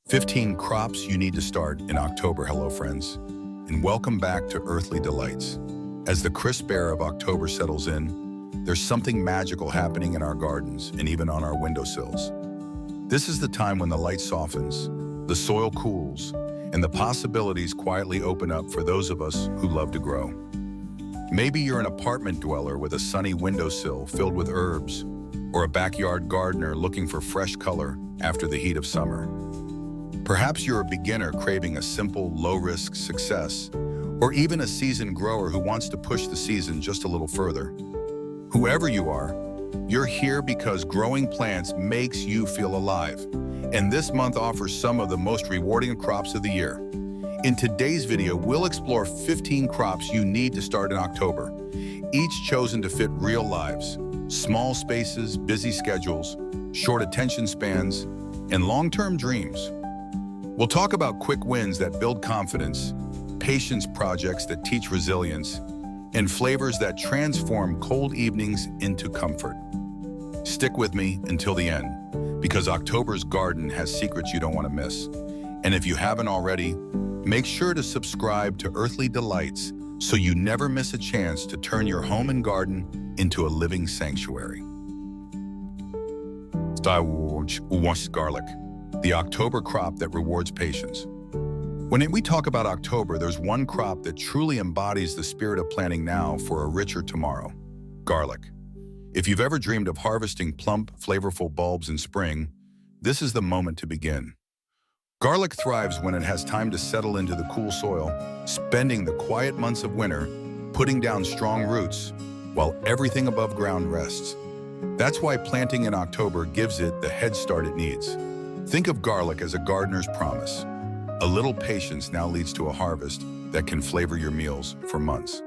15 crops you need to start in October. Hello, friends, and welcome back to Earthly Delights. As the crisp air of October settles in, there's something magical happening in our gardens and even on our windowsills. This is the time when the light softens, the soil cools, and the possibilities quietly open up for those of us who love to grow. Maybe you're an apartment dweller with a sunny windowsill filled with herbs, or a backyard gardener looking for fresh color after the heat of summer. Perhaps you're a beginner craving a simple, low-risk success, or even a seasoned grower who wants to push the season just a little further. Whoever you are, you're here because growing plants makes you feel alive, and this month offers some of the most rewarding crops of the year. In today's video, we'll explore 15 crops you need to start in October, each chosen to fit real lives, small spaces, busy schedules, short attention spans, and long-term dreams. We'll talk about quick wins that build confidence, patience projects that teach resilience, and flavors that transform cold evenings into comfort. Stick with me until the end, because October's garden has secrets you don't want to miss. And if you haven't already, make sure to subscribe to Earthly Delights so you never miss a chance to turn your home and garden into a living sanctuary. Garlic, the October crop that rewards patience. When we talk about October, there's one crop that truly embodies the spirit of planting now for a richer tomorrow: garlic. If you've ever dreamed of harvesting plump, flavorful bulbs in spring, this is the moment to begin. Garlic thrives when it has time to settle into the cool soil, spending the quiet months of winter putting down strong roots while everything above ground rests. That's why planting in October gives it the head start it needs. Think of garlic as a gardener's promise. A little patience now leads to a harvest that can flavor your meals for months.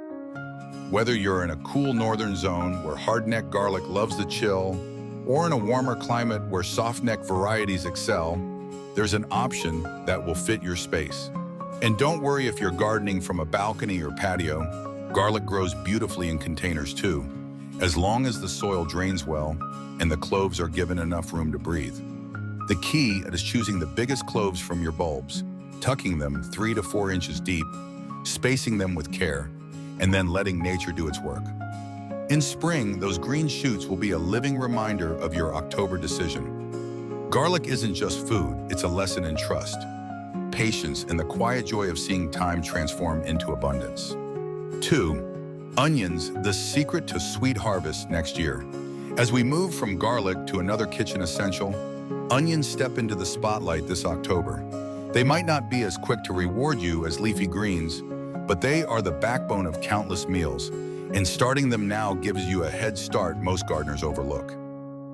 Whether you're in a cool northern zone where hard-neck garlic loves the chill, or in a warmer climate where soft-neck varieties excel, there's an option that will fit your space. And don't worry if you're gardening from a balcony or patio, garlic grows beautifully in containers too, as long as the soil drains well and the cloves are given enough room to breathe. The key is choosing the biggest cloves from your bulbs, tucking them 3 to 4 inches deep, spacing them with care, and then letting nature do its work. In spring, those green shoots will be a living reminder of your October decision. Garlic isn't just food, it's a lesson in trust, patience, and the quiet joy of seeing time transform into abundance. 2. Onions, the secret to sweet harvest next year. As we move from garlic to another kitchen essential, onions step into the spotlight this October. They might not be as quick to reward you as leafy greens, but they are the backbone of countless meals, and starting them now gives you a head start most gardeners overlook.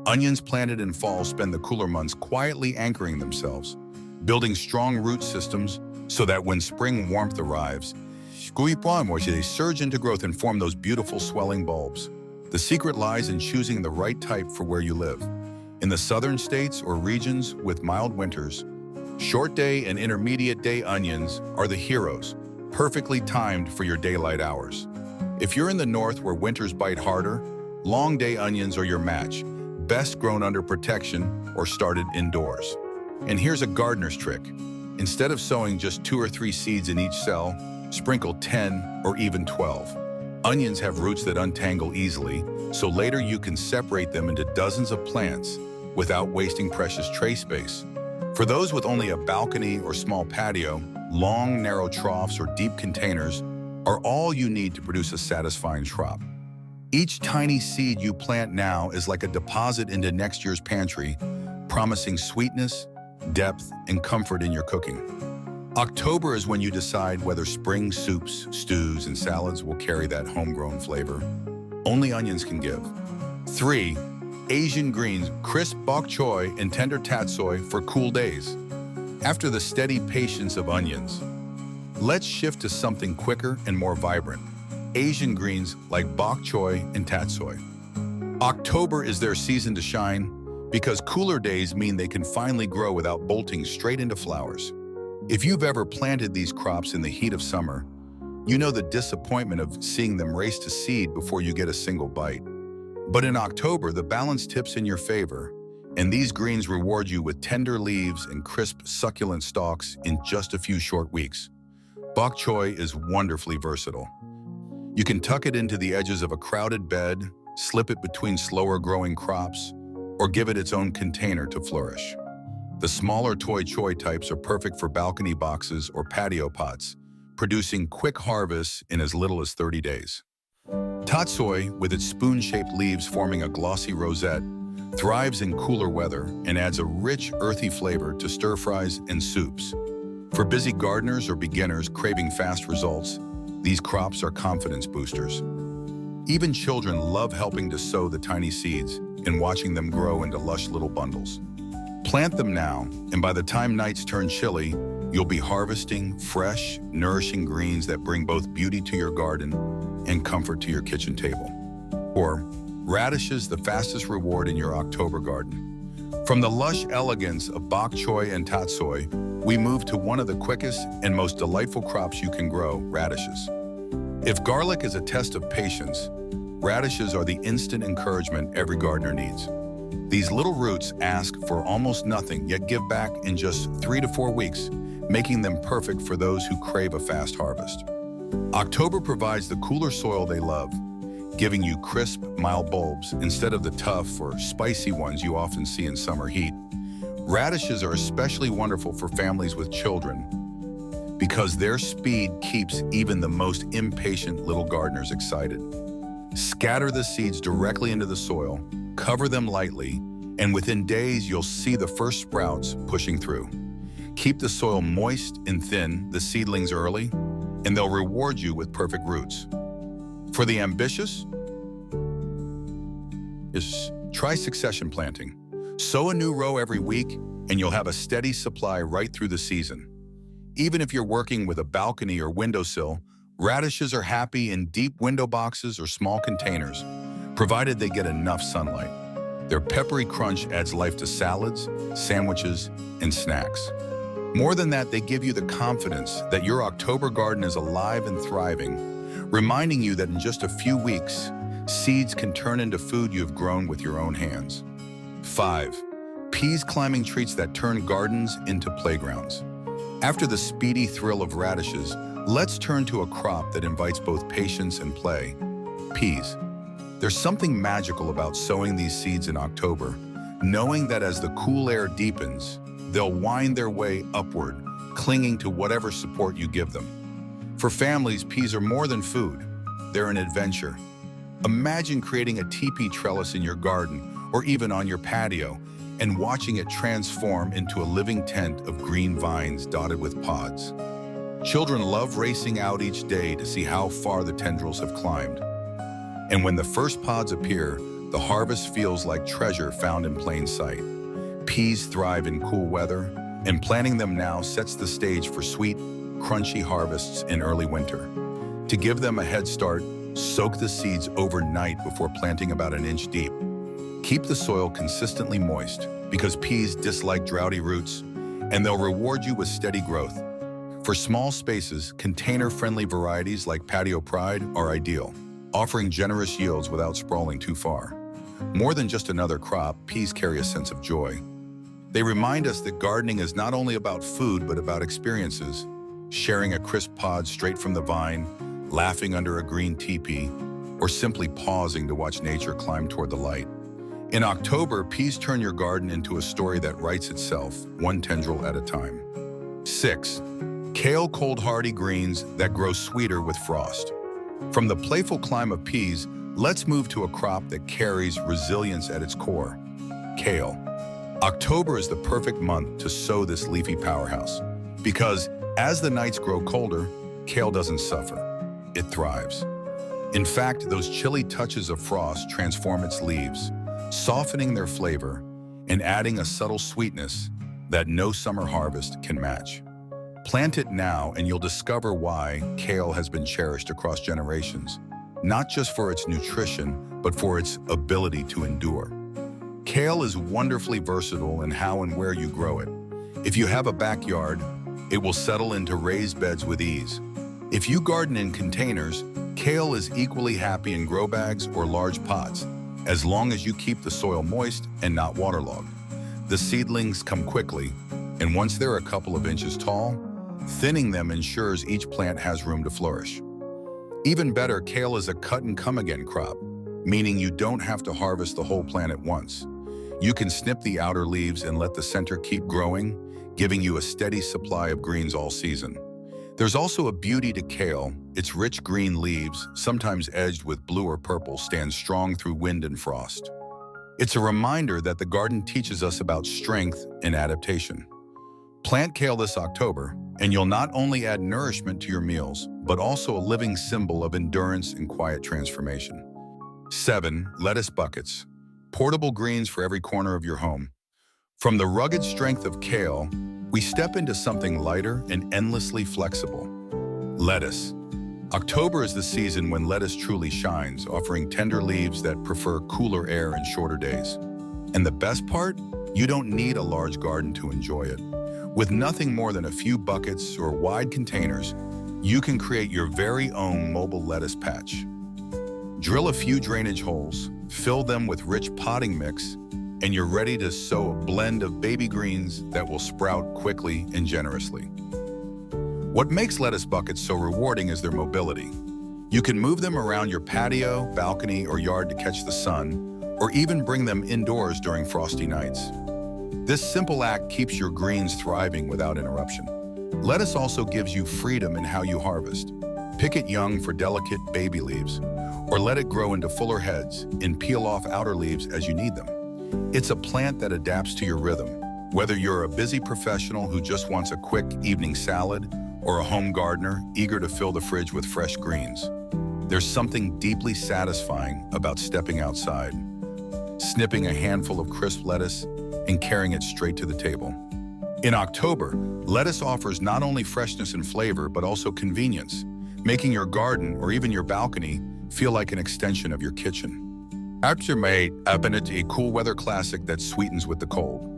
Onions planted in fall spend the cooler months quietly anchoring themselves, building strong root systems so that when spring warmth arrives, they surge into growth and form those beautiful swelling bulbs. The secret lies in choosing the right type for where you live. In the southern states or regions with mild winters, short day and intermediate day onions are the heroes, perfectly timed for your daylight hours. If you're in the north where winters bite harder, long day onions are your match, best grown under protection or started indoors. And here's a gardener's trick. Instead of sowing just 2 or 3 seeds in each cell, sprinkle 10 or even 12. Onions have roots that untangle easily, so later you can separate them into dozens of plants without wasting precious tray space. For those with only a balcony or small patio, long, narrow troughs or deep containers are all you need to produce a satisfying crop. Each tiny seed you plant now is like a deposit into next year's pantry, promising sweetness, depth, and comfort in your cooking. October is when you decide whether spring soups, stews, and salads will carry that homegrown flavor only onions can give. 3. Asian greens, crisp bok choy and tender tatsoi for cool days. After the steady patience of onions, let's shift to something quicker and more vibrant: Asian greens like bok choy and tatsoi. October is their season to shine because cooler days mean they can finally grow without bolting straight into flowers. If you've ever planted these crops in the heat of summer, you know the disappointment of seeing them race to seed before you get a single bite. But in October, the balance tips in your favor, And these greens reward you with tender leaves and crisp, succulent stalks in just a few short weeks. Bok choy is wonderfully versatile. You can tuck it into the edges of a crowded bed, slip it between slower growing crops, or give it its own container to flourish. The smaller toi choy types are perfect for balcony boxes or patio pots, producing quick harvests in as little as 30 days. Tatsoi, with its spoon-shaped leaves forming a glossy rosette, thrives in cooler weather and adds a rich, earthy flavor to stir-fries and soups. For busy gardeners or beginners craving fast results, these crops are confidence boosters. Even children love helping to sow the tiny seeds and watching them grow into lush little bundles. Plant them now, and by the time nights turn chilly, you'll be harvesting fresh, nourishing greens that bring both beauty to your garden and comfort to your kitchen table. Or radishes, the fastest reward in your October garden. From the lush elegance of bok choy and tatsoi, we move to one of the quickest and most delightful crops you can grow, radishes. If garlic is a test of patience, radishes are the instant encouragement every gardener needs. These little roots ask for almost nothing, yet give back in just 3 to 4 weeks, making them perfect for those who crave a fast harvest. October provides the cooler soil they love, giving you crisp, mild bulbs instead of the tough or spicy ones you often see in summer heat. Radishes are especially wonderful for families with children because their speed keeps even the most impatient little gardeners excited. Scatter the seeds directly into the soil, cover them lightly, and within days you'll see the first sprouts pushing through. Keep the soil moist and thin, the seedlings early, and they'll reward you with perfect roots. For the ambitious, try succession planting. Sow a new row every week, and you'll have a steady supply right through the season. Even if you're working with a balcony or windowsill, radishes are happy in deep window boxes or small containers, provided they get enough sunlight. Their peppery crunch adds life to salads, sandwiches, and snacks. More than that, they give you the confidence that your October garden is alive and thriving, reminding you that in just a few weeks, seeds can turn into food you've grown with your own hands. 5. Peas climbing treats that turn gardens into playgrounds. After the speedy thrill of radishes, let's turn to a crop that invites both patience and play: peas. There's something magical about sowing these seeds in October, knowing that as the cool air deepens, they'll wind their way upward, clinging to whatever support you give them. For families, peas are more than food. They're an adventure. Imagine creating a teepee trellis in your garden or even on your patio and watching it transform into a living tent of green vines dotted with pods. Children love racing out each day to see how far the tendrils have climbed. And when the first pods appear, the harvest feels like treasure found in plain sight. Peas thrive in cool weather, and planting them now sets the stage for sweet, crunchy harvests in early winter. To give them a head start, soak the seeds overnight before planting about an inch deep. Keep the soil consistently moist because peas dislike droughty roots, and they'll reward you with steady growth. For small spaces, container-friendly varieties like Patio Pride are ideal, offering generous yields without sprawling too far. More than just another crop, peas carry a sense of joy. They remind us that gardening is not only about food, but about experiences, sharing a crisp pod straight from the vine, laughing under a green teepee, or simply pausing to watch nature climb toward the light. In October, peas turn your garden into a story that writes itself, one tendril at a time. 6. Kale cold hardy greens that grow sweeter with frost. From the playful climb of peas, let's move to a crop that carries resilience at its core: kale. October is the perfect month to sow this leafy powerhouse because as the nights grow colder, kale doesn't suffer, it thrives. In fact, those chilly touches of frost transform its leaves, softening their flavor and adding a subtle sweetness that no summer harvest can match. Plant it now and you'll discover why kale has been cherished across generations, not just for its nutrition, but for its ability to endure. Kale is wonderfully versatile in how and where you grow it. If you have a backyard, it will settle into raised beds with ease. If you garden in containers, kale is equally happy in grow bags or large pots, as long as you keep the soil moist and not waterlogged. The seedlings come quickly, and once they're a couple of inches tall, thinning them ensures each plant has room to flourish. Even better, kale is a cut-and-come-again crop, meaning you don't have to harvest the whole plant at once. You can snip the outer leaves and let the center keep growing, giving you a steady supply of greens all season. There's also a beauty to kale. Its rich green leaves, sometimes edged with blue or purple, stand strong through wind and frost. It's a reminder that the garden teaches us about strength and adaptation. Plant kale this October, and you'll not only add nourishment to your meals, but also a living symbol of endurance and quiet transformation. 7. Lettuce buckets. Portable greens for every corner of your home. From the rugged strength of kale, we step into something lighter and endlessly flexible. Lettuce. October is the season when lettuce truly shines, offering tender leaves that prefer cooler air and shorter days. And the best part? You don't need a large garden to enjoy it. With nothing more than a few buckets or wide containers, you can create your very own mobile lettuce patch. Drill a few drainage holes, fill them with rich potting mix, and you're ready to sow a blend of baby greens that will sprout quickly and generously. What makes lettuce buckets so rewarding is their mobility. You can move them around your patio, balcony, or yard to catch the sun, or even bring them indoors during frosty nights. This simple act keeps your greens thriving without interruption. Lettuce also gives you freedom in how you harvest. Pick it young for delicate baby leaves, or let it grow into fuller heads and peel off outer leaves as you need them. It's a plant that adapts to your rhythm, whether you're a busy professional who just wants a quick evening salad or a home gardener eager to fill the fridge with fresh greens. There's something deeply satisfying about stepping outside, snipping a handful of crisp lettuce, and carrying it straight to the table. In October, lettuce offers not only freshness and flavor, but also convenience, making your garden or even your balcony feel like an extension of your kitchen. After May, a cool weather classic that sweetens with the cold.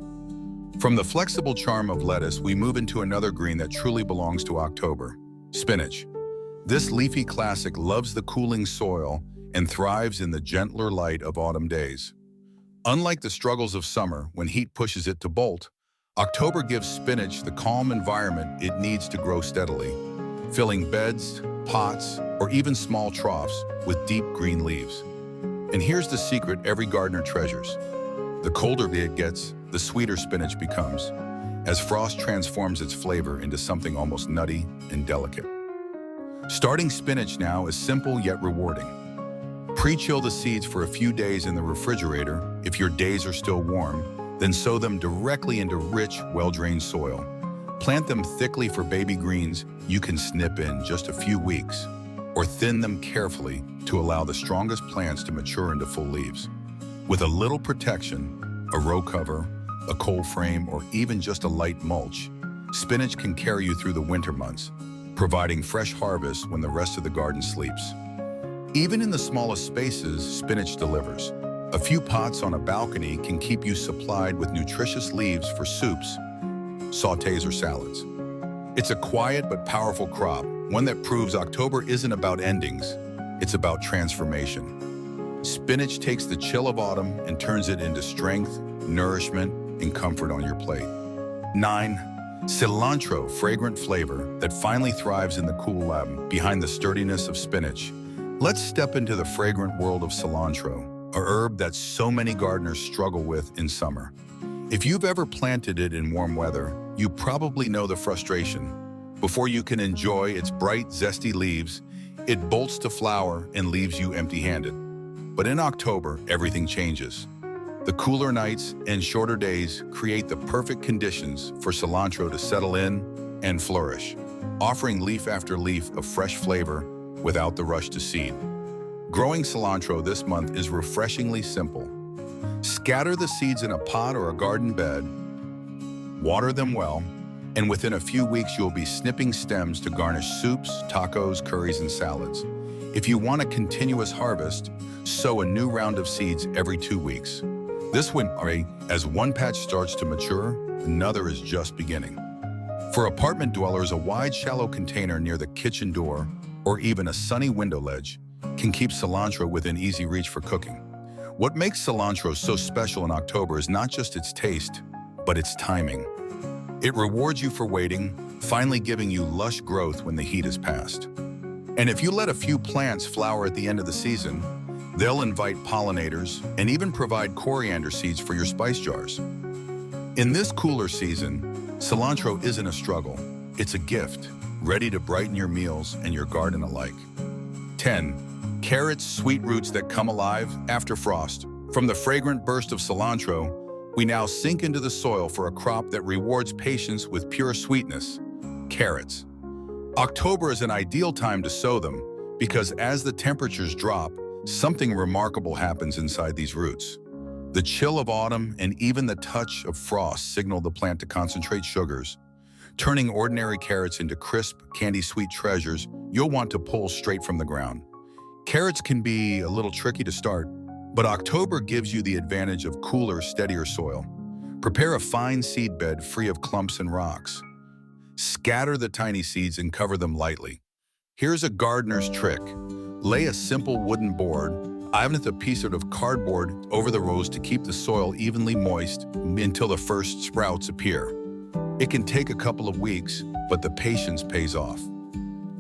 From the flexible charm of lettuce, we move into another green that truly belongs to October: spinach. This leafy classic loves the cooling soil and thrives in the gentler light of autumn days. Unlike the struggles of summer when heat pushes it to bolt, October gives spinach the calm environment it needs to grow steadily, filling beds, pots, or even small troughs with deep green leaves. And here's the secret every gardener treasures. The colder it gets, the sweeter spinach becomes, as frost transforms its flavor into something almost nutty and delicate. Starting spinach now is simple yet rewarding. Pre-chill the seeds for a few days in the refrigerator if your days are still warm, then sow them directly into rich, well-drained soil. Plant them thickly for baby greens you can snip in just a few weeks, or thin them carefully to allow the strongest plants to mature into full leaves. With a little protection, a row cover, a cold frame, or even just a light mulch, spinach can carry you through the winter months, providing fresh harvest when the rest of the garden sleeps. Even in the smallest spaces, spinach delivers. A few pots on a balcony can keep you supplied with nutritious leaves for soups, sautés, or salads. It's a quiet but powerful crop, one that proves October isn't about endings, it's about transformation. Spinach takes the chill of autumn and turns it into strength, nourishment, and comfort on your plate. 9. Cilantro, fragrant flavor that finally thrives in the cool lab behind the sturdiness of spinach. Let's step into the fragrant world of cilantro, a herb that so many gardeners struggle with in summer. If you've ever planted it in warm weather, you probably know the frustration. Before you can enjoy its bright, zesty leaves, it bolts to flower and leaves you empty-handed. But in October, everything changes. The cooler nights and shorter days create the perfect conditions for cilantro to settle in and flourish, offering leaf after leaf of fresh flavor without the rush to seed. Growing cilantro this month is refreshingly simple. Scatter the seeds in a pot or a garden bed, water them well, and within a few weeks you'll be snipping stems to garnish soups, tacos, curries, and salads. If you want a continuous harvest, sow a new round of seeds every 2 weeks. This winter, as one patch starts to mature, another is just beginning. For apartment dwellers, a wide, shallow container near the kitchen door or even a sunny window ledge can keep cilantro within easy reach for cooking. What makes cilantro so special in October is not just its taste, but it's timing. It rewards you for waiting, finally giving you lush growth when the heat has passed. And if you let a few plants flower at the end of the season, they'll invite pollinators and even provide coriander seeds for your spice jars. In this cooler season, cilantro isn't a struggle. It's a gift, ready to brighten your meals and your garden alike. 10. Carrots, sweet roots that come alive after frost. From the fragrant burst of cilantro, we now sink into the soil for a crop that rewards patience with pure sweetness: carrots. October is an ideal time to sow them because as the temperatures drop, something remarkable happens inside these roots. The chill of autumn and even the touch of frost signal the plant to concentrate sugars, turning ordinary carrots into crisp, candy-sweet treasures you'll want to pull straight from the ground. Carrots can be a little tricky to start, but October gives you the advantage of cooler, steadier soil. Prepare a fine seed bed free of clumps and rocks. Scatter the tiny seeds and cover them lightly. Here's a gardener's trick. Lay a simple wooden board, even with a piece of cardboard, over the rows to keep the soil evenly moist until the first sprouts appear. It can take a couple of weeks, but the patience pays off.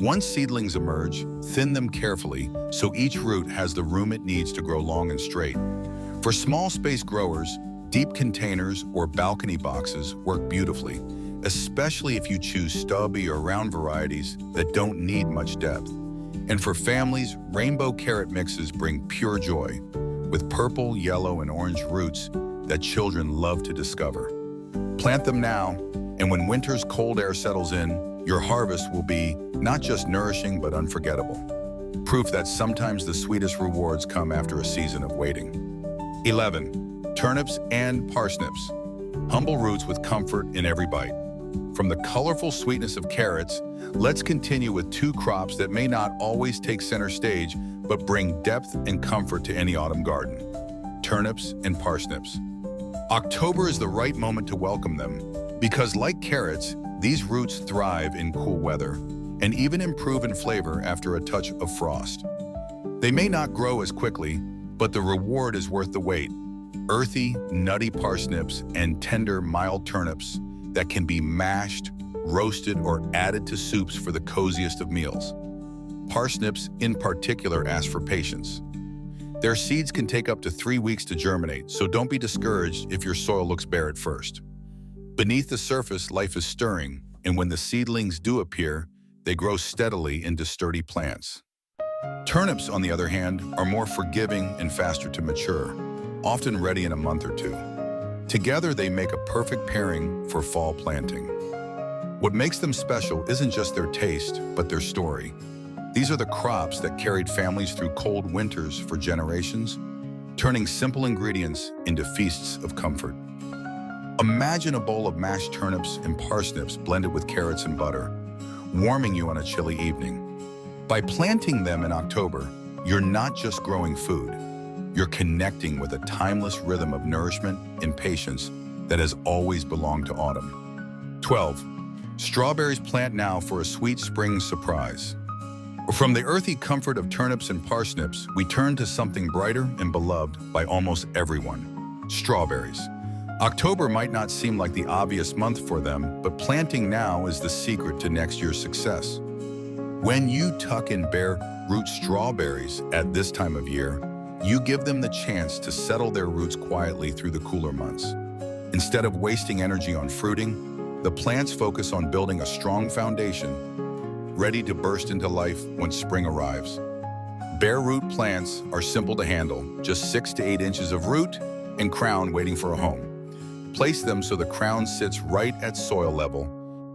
Once seedlings emerge, thin them carefully so each root has the room it needs to grow long and straight. For small space growers, deep containers or balcony boxes work beautifully, especially if you choose stubby or round varieties that don't need much depth. And for families, rainbow carrot mixes bring pure joy, with purple, yellow, and orange roots that children love to discover. Plant them now, and when winter's cold air settles in, your harvest will be not just nourishing but unforgettable. Proof that sometimes the sweetest rewards come after a season of waiting. 11. Turnips and parsnips. Humble roots with comfort in every bite. From the colorful sweetness of carrots, let's continue with two crops that may not always take center stage, but bring depth and comfort to any autumn garden: turnips and parsnips. October is the right moment to welcome them, because like carrots, these roots thrive in cool weather and even improve in flavor after a touch of frost. They may not grow as quickly, but the reward is worth the wait. Earthy, nutty parsnips and tender, mild turnips that can be mashed, roasted, or added to soups for the coziest of meals. Parsnips, in particular, ask for patience. Their seeds can take up to 3 weeks to germinate, so don't be discouraged if your soil looks bare at first. Beneath the surface, life is stirring, and when the seedlings do appear, they grow steadily into sturdy plants. Turnips, on the other hand, are more forgiving and faster to mature, often ready in a month or two. Together, they make a perfect pairing for fall planting. What makes them special isn't just their taste, but their story. These are the crops that carried families through cold winters for generations, turning simple ingredients into feasts of comfort. Imagine a bowl of mashed turnips and parsnips blended with carrots and butter, warming you on a chilly evening. By planting them in October, you're not just growing food. You're connecting with a timeless rhythm of nourishment and patience that has always belonged to autumn. 12. Strawberries, plant now for a sweet spring surprise. From the earthy comfort of turnips and parsnips, we turn to something brighter and beloved by almost everyone: strawberries. October might not seem like the obvious month for them, but planting now is the secret to next year's success. When you tuck in bare root strawberries at this time of year, you give them the chance to settle their roots quietly through the cooler months. Instead of wasting energy on fruiting, the plants focus on building a strong foundation, ready to burst into life when spring arrives. Bare root plants are simple to handle, just 6 to 8 inches of root and crown waiting for a home. Place them so the crown sits right at soil level.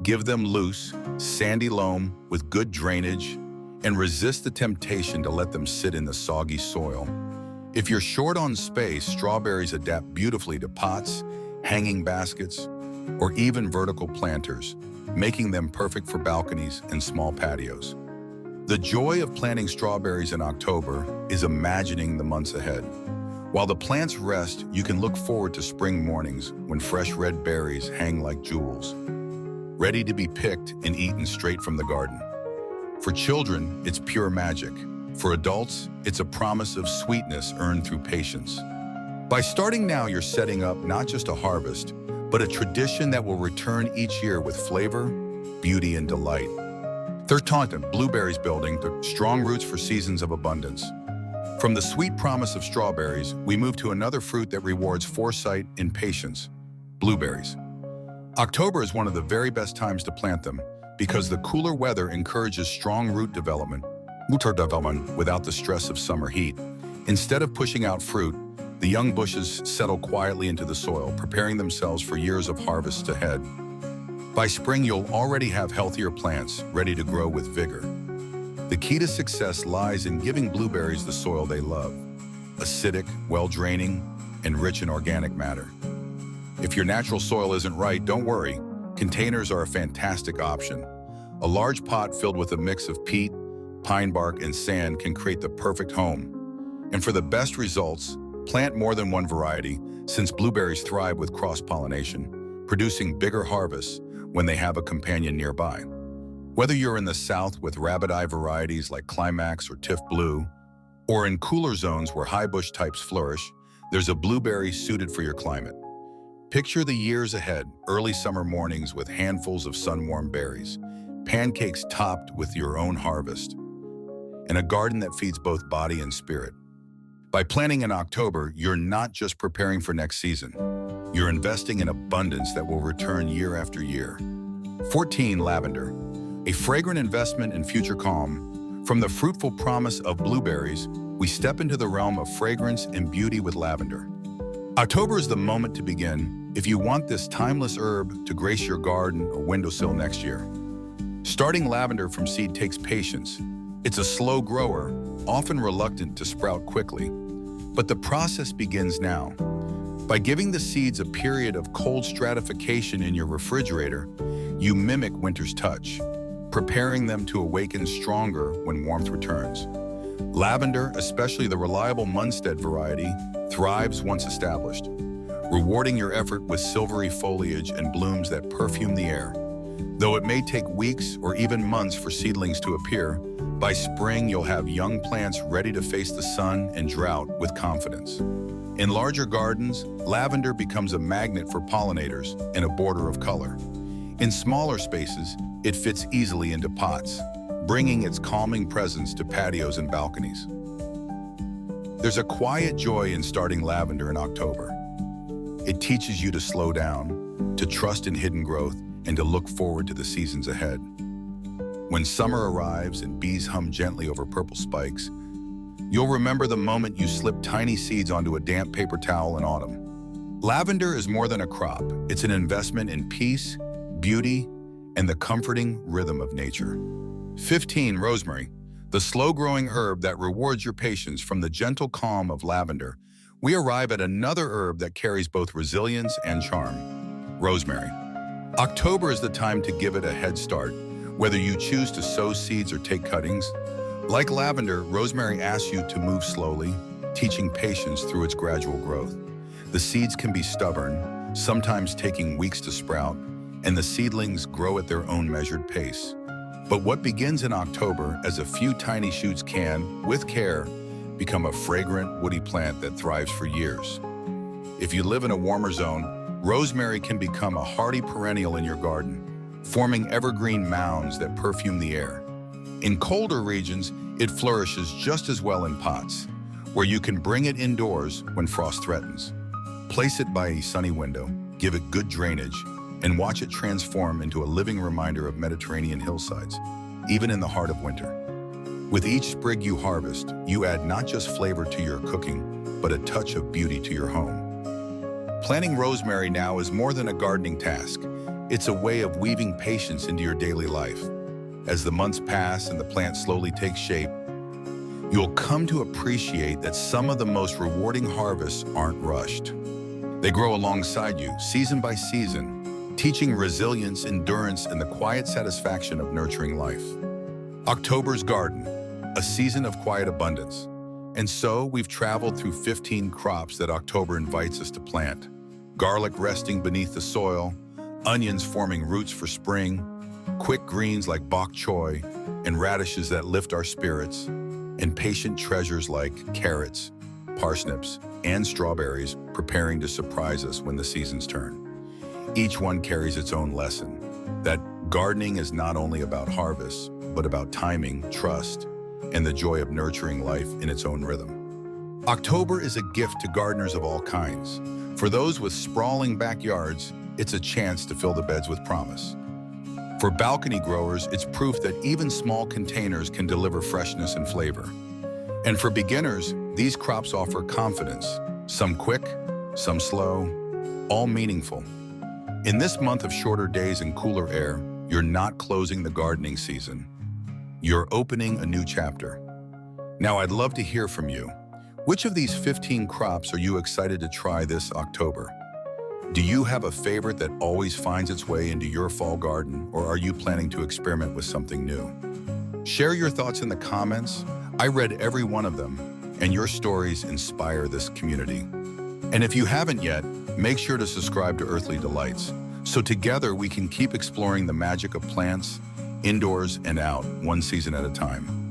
Give them loose, sandy loam with good drainage, and resist the temptation to let them sit in the soggy soil. If you're short on space, strawberries adapt beautifully to pots, hanging baskets, or even vertical planters, making them perfect for balconies and small patios. The joy of planting strawberries in October is imagining the months ahead. While the plants rest, you can look forward to spring mornings when fresh red berries hang like jewels, ready to be picked and eaten straight from the garden. For children, it's pure magic. For adults, it's a promise of sweetness earned through patience. By starting now, you're setting up not just a harvest, but a tradition that will return each year with flavor, beauty, and delight. Third, blueberries building the strong roots for seasons of abundance. From the sweet promise of strawberries, we move to another fruit that rewards foresight and patience, blueberries. October is one of the very best times to plant them because the cooler weather encourages strong root development without the stress of summer heat. Instead of pushing out fruit, the young bushes settle quietly into the soil, preparing themselves for years of harvests ahead. By spring, you'll already have healthier plants ready to grow with vigor. The key to success lies in giving blueberries the soil they love, acidic, well-draining, and rich in organic matter. If your natural soil isn't right, don't worry. Containers are a fantastic option. A large pot filled with a mix of peat, pine bark, and sand can create the perfect home. And for the best results, plant more than one variety, since blueberries thrive with cross-pollination, producing bigger harvests when they have a companion nearby. Whether you're in the south with rabbit-eye varieties like Climax or Tiff Blue, or in cooler zones where high bush types flourish, there's a blueberry suited for your climate. Picture the years ahead, early summer mornings with handfuls of sun-warmed berries, pancakes topped with your own harvest, and a garden that feeds both body and spirit. By planting in October, you're not just preparing for next season. You're investing in abundance that will return year after year. 14. Lavender, a fragrant investment in future calm. From the fruitful promise of blueberries, we step into the realm of fragrance and beauty with lavender. October is the moment to begin if you want this timeless herb to grace your garden or windowsill next year. Starting lavender from seed takes patience. It's a slow grower, often reluctant to sprout quickly. But the process begins now. By giving the seeds a period of cold stratification in your refrigerator, you mimic winter's touch, preparing them to awaken stronger when warmth returns. Lavender, especially the reliable Munstead variety, thrives once established, rewarding your effort with silvery foliage and blooms that perfume the air. Though it may take weeks or even months for seedlings to appear, by spring you'll have young plants ready to face the sun and drought with confidence. In larger gardens, lavender becomes a magnet for pollinators and a border of color. In smaller spaces, it fits easily into pots, bringing its calming presence to patios and balconies. There's a quiet joy in starting lavender in October. It teaches you to slow down, to trust in hidden growth, and to look forward to the seasons ahead. When summer arrives and bees hum gently over purple spikes, you'll remember the moment you slipped tiny seeds onto a damp paper towel in autumn. Lavender is more than a crop. It's an investment in peace, beauty, and the comforting rhythm of nature. 15. Rosemary, the slow-growing herb that rewards your patience. From the gentle calm of lavender, we arrive at another herb that carries both resilience and charm, rosemary. October is the time to give it a head start, whether you choose to sow seeds or take cuttings. Like lavender, rosemary asks you to move slowly, teaching patience through its gradual growth. The seeds can be stubborn, sometimes taking weeks to sprout, and the seedlings grow at their own measured pace. But what begins in October as a few tiny shoots can, with care, become a fragrant, woody plant that thrives for years. If you live in a warmer zone, rosemary can become a hardy perennial in your garden, forming evergreen mounds that perfume the air. In colder regions, it flourishes just as well in pots, where you can bring it indoors when frost threatens. Place it by a sunny window, give it good drainage, and watch it transform into a living reminder of Mediterranean hillsides, even in the heart of winter. With each sprig you harvest, you add not just flavor to your cooking, but a touch of beauty to your home. Planting rosemary now is more than a gardening task. It's a way of weaving patience into your daily life. As the months pass and the plant slowly takes shape, you'll come to appreciate that some of the most rewarding harvests aren't rushed. They grow alongside you, season by season, teaching resilience, endurance, and the quiet satisfaction of nurturing life. October's garden, a season of quiet abundance. And so we've traveled through 15 crops that October invites us to plant. Garlic resting beneath the soil, onions forming roots for spring, quick greens like bok choy, and radishes that lift our spirits, and patient treasures like carrots, parsnips, and strawberries preparing to surprise us when the seasons turn. Each one carries its own lesson, that gardening is not only about harvest, but about timing, trust, and the joy of nurturing life in its own rhythm. October is a gift to gardeners of all kinds. For those with sprawling backyards, it's a chance to fill the beds with promise. For balcony growers, it's proof that even small containers can deliver freshness and flavor. And for beginners, these crops offer confidence, some quick, some slow, all meaningful. In this month of shorter days and cooler air, you're not closing the gardening season. You're opening a new chapter. Now, I'd love to hear from you. Which of these 15 crops are you excited to try this October? Do you have a favorite that always finds its way into your fall garden, or are you planning to experiment with something new? Share your thoughts in the comments. I read every one of them, and your stories inspire this community. And if you haven't yet, make sure to subscribe to Earthly Delights, so together we can keep exploring the magic of plants, indoors and out, one season at a time.